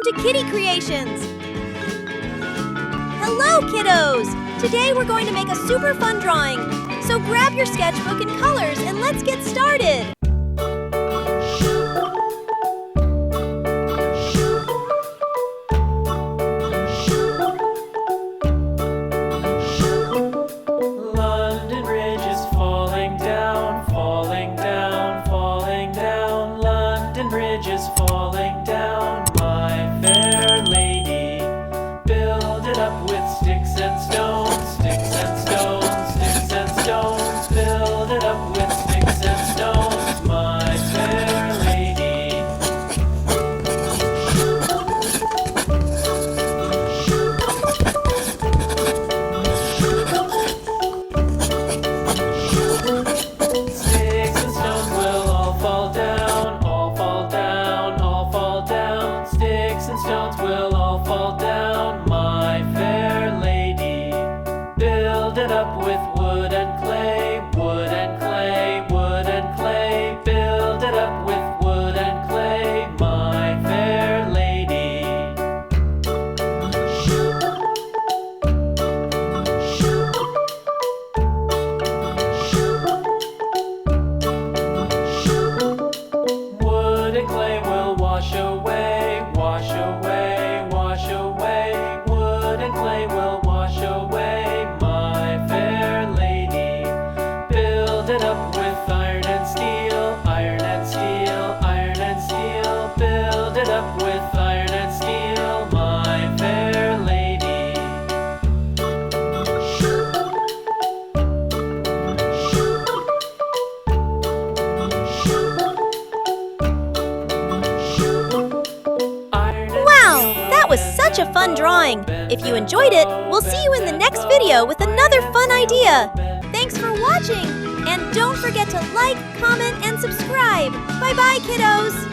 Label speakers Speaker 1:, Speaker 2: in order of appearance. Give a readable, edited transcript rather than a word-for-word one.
Speaker 1: Welcome to Kitty Creations! Hello, kiddos! Today we're going to make a super fun drawing. So grab your sketchbook and colors and let's get started!
Speaker 2: London Bridge is falling down, falling down, falling down. London Bridge is falling down, my fair lady. Build it up with sticks and stones, sticks and stones, sticks and stones. Build it up with sticks and stones, my fair lady. Sticks and stones will all fall down, all fall down, all fall down. Sticks and stones will all fall down, my fair lady. Build it up with wood and clay, wood and clay, wood and clay. Build it up with wood and clay, my fair lady. Wood and clay will wash away, wash away, wash away. Wood and clay will wash away, my fair lady. Build it up with iron and steel, iron and steel, iron and steel. Build it up with iron and steel, my fair lady.
Speaker 1: Wow, that was such a fun drawing! If you enjoyed it, we'll see you in the next video with another fun idea! Thanks for watching! And don't forget to like, comment, and subscribe! Bye-bye, kiddos!